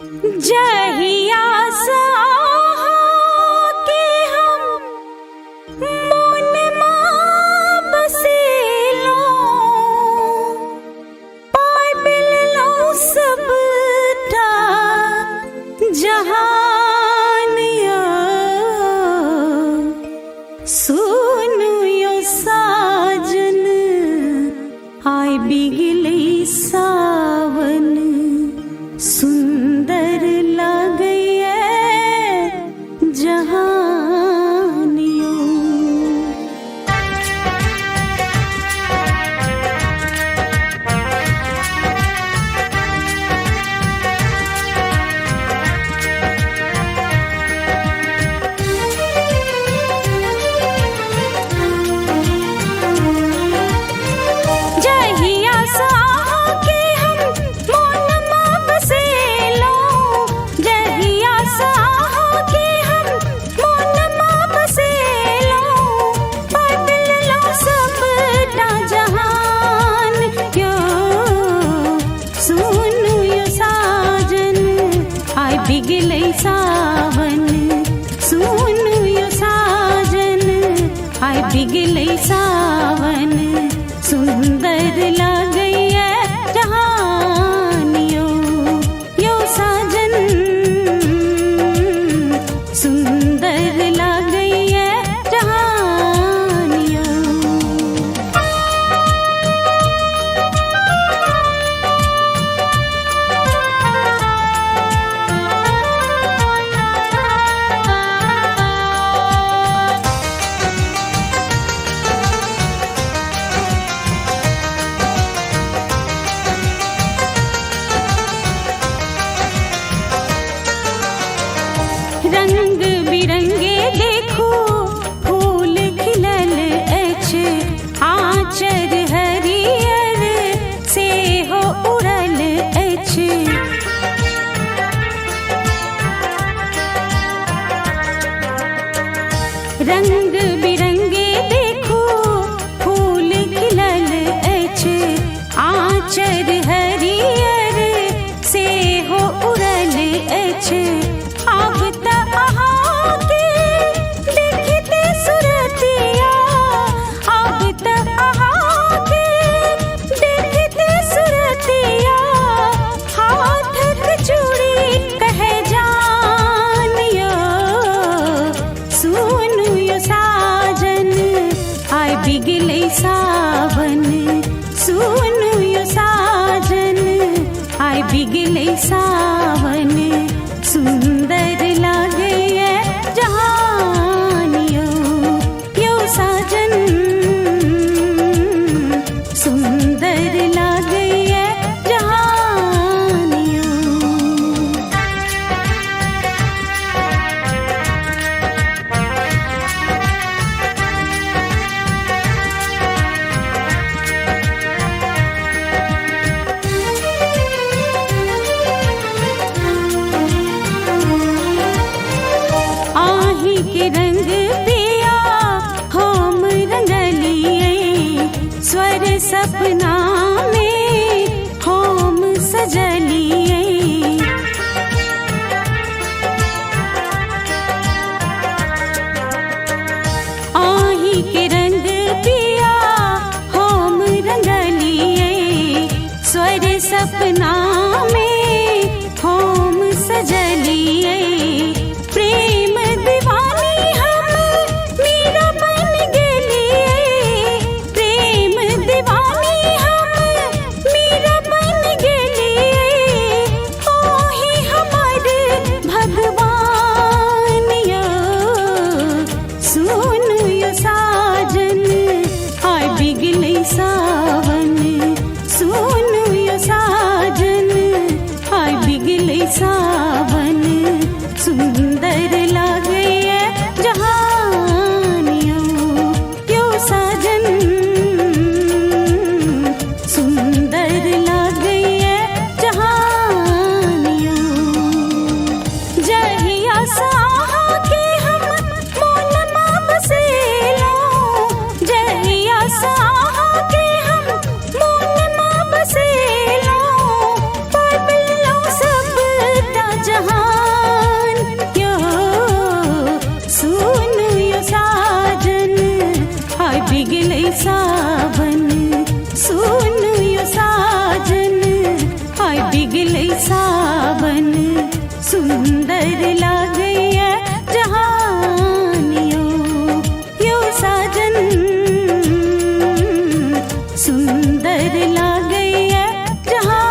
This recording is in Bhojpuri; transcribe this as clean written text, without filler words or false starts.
जहिया साहा के हम मन मां बसेलो पाय बिललो सबटा जहानिया सुनु यो साजन आय बिगले सावन सुंदर लागैए जहानियों। जहिया साहा के हम मन मां बसेलो जहिया साहा के हम मन मां बसेलो पाय बिललो सबटा जहान यो सुनु यो साजन आय बिगलै सावन सुनु यो साजन आय बिगलै सावन सुंदर लागैए जहानियो यो साजन सुंदर लागैए जहानियो। रंग बिरंगे देखो फूल खिलल अछि आँचर हरियर से हो उड़ल अछि रंग बिरंगे देखो फूल खिलल अछि आँचर हरियर से हो उड़ल अछि अब त अहाँ के देखते सुरतिया अब त अहाँ के देखते सुरतिया हाथक चूड़ी कहे जानियो सुनु यो साजन आय बिगलै सावन सुनु यो साजन आय बिगलै सावन सुंदर लागैए जहानियो यो साजन सुंदर लागैए जहानियो। सावन सुनु यो साजन हाय बिगले सावन सुंदर लागे जहान यो साजन सुंदर लागे जहान